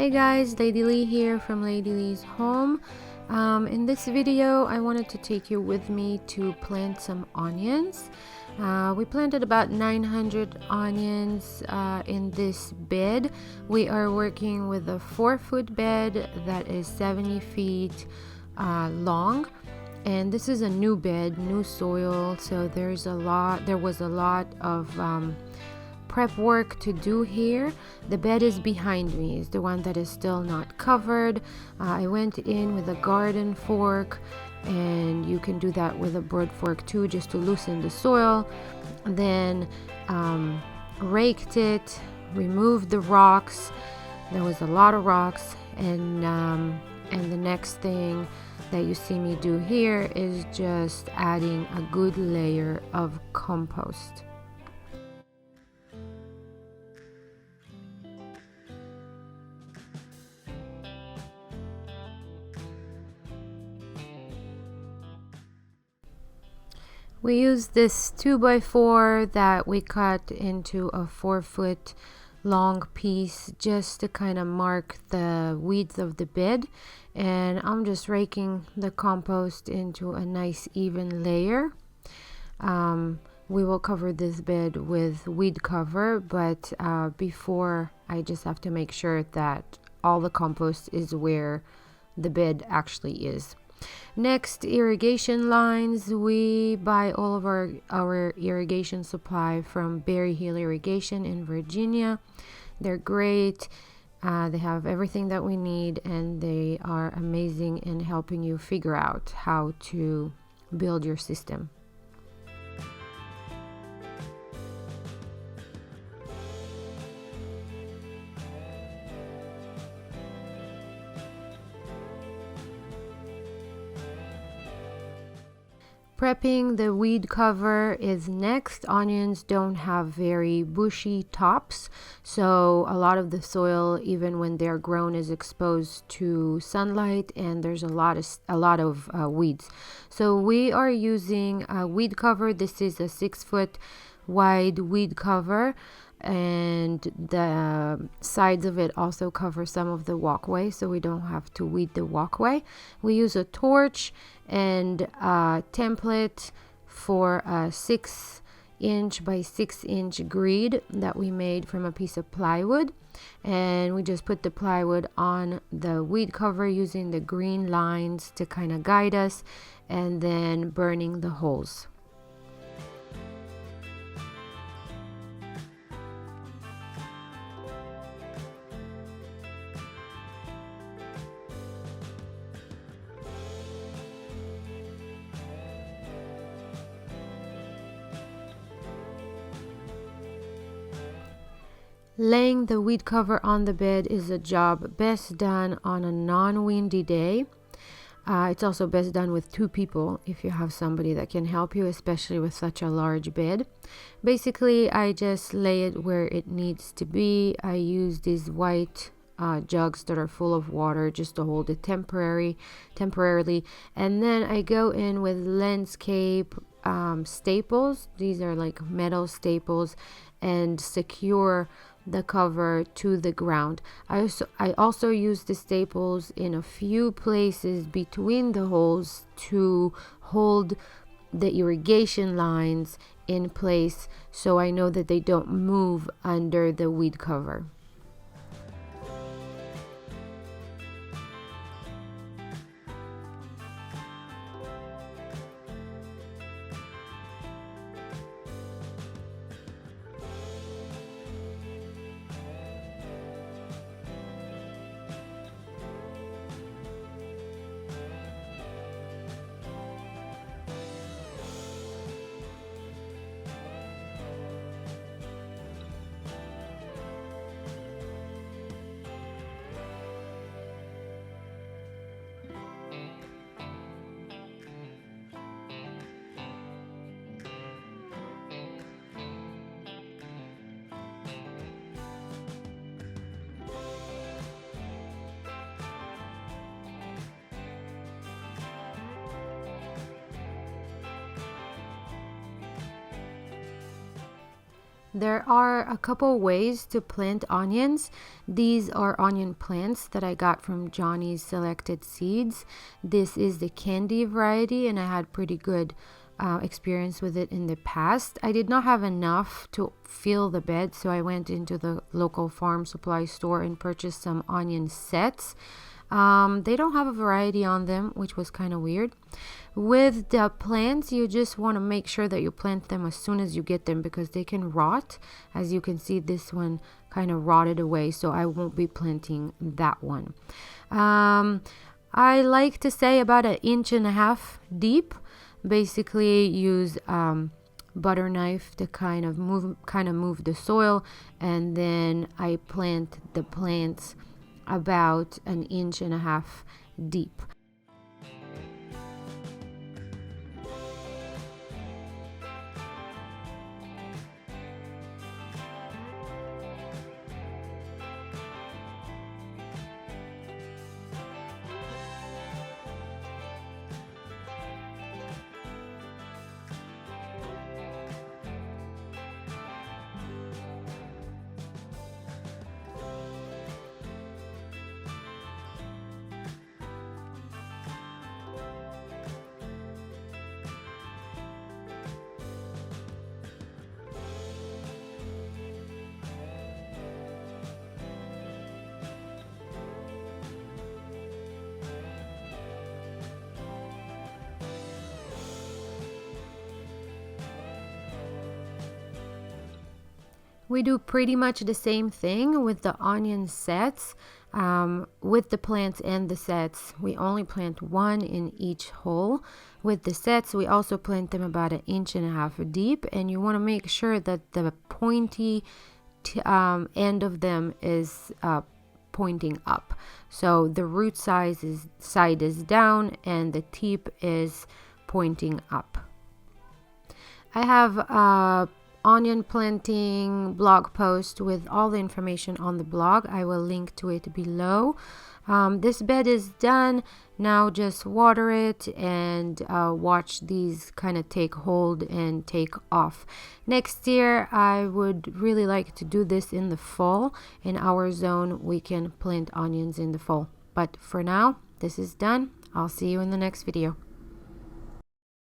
Hey guys, Lady Lee here from Lady Lee's home. In this video I wanted to take you with me to plant some onions. We planted about 900 onions in this bed. We are working with a 4-foot bed that is 70 feet long, and this is a new bed, new soil, so there was a lot of prep work to do here. The bed is behind me, is the one that is still not covered. I went in with a garden fork, and you can do that with a broad fork too, just to loosen the soil. Then raked it, removed the rocks. There was a lot of rocks, and the next thing that you see me do here is just adding a good layer of compost. We use this 2x4 that we cut into a 4-foot long piece just to kind of mark the width of the bed, and I'm just raking the compost into a nice even layer. We will cover this bed with weed cover, but before, I just have to make sure that all the compost is where the bed actually is. Next, irrigation lines. We buy all of our irrigation supply from Berry Hill Irrigation in Virginia. They're great. They have everything that we need, and they are amazing in helping you figure out how to build your system. Prepping the weed cover is next. Onions don't have very bushy tops, so a lot of the soil, even when they're grown, is exposed to sunlight, and there's a lot of weeds. So we are using a weed cover. This is a 6-foot wide weed cover, and the sides of it also cover some of the walkway, so we don't have to weed the walkway. We use a torch and a template for a 6-inch by 6-inch grid that we made from a piece of plywood, and we just put the plywood on the weed cover using the green lines to kind of guide us, and then burning the holes. Laying the weed cover on the bed is a job best done on a non-windy day. It's also best done with 2 people if you have somebody that can help you, especially with such a large bed. Basically, I just lay it where it needs to be. I use these white jugs that are full of water just to hold it temporarily, and then I go in with landscape staples. These are like metal staples, and secure the cover to the ground. I also use the staples in a few places between the holes to hold the irrigation lines in place, so I know that they don't move under the weed cover. There are a couple ways to plant onions. These are onion plants that I got from Johnny's Selected Seeds. This is the candy variety, and I had pretty good experience with it in the past. I did not have enough to fill the bed, so I went into the local farm supply store and purchased some onion sets. They don't have a variety on them, which was kind of weird. With the plants, you just want to make sure that you plant them as soon as you get them, because they can rot. As you can see, this one kind of rotted away, so I won't be planting that one. I like to say about 1.5 inches deep. Basically use butter knife to kind of move the soil, and then I plant the plants about 1.5 inches deep. We do pretty much the same thing with the onion sets. With the plants and the sets, we only plant one in each hole. With the sets, we also plant them about 1.5 inches deep, and you want to make sure that the pointy end of them is pointing up. So the root side is down and the tip is pointing up. I have onion planting blog post with all the information on the blog. I will link to it below. This bed is done. Now just water it and watch these kind of take hold and take off. Next year I would really like to do this in the fall. In our zone we can plant onions in the fall, but for now this is done. I'll see you in the next video.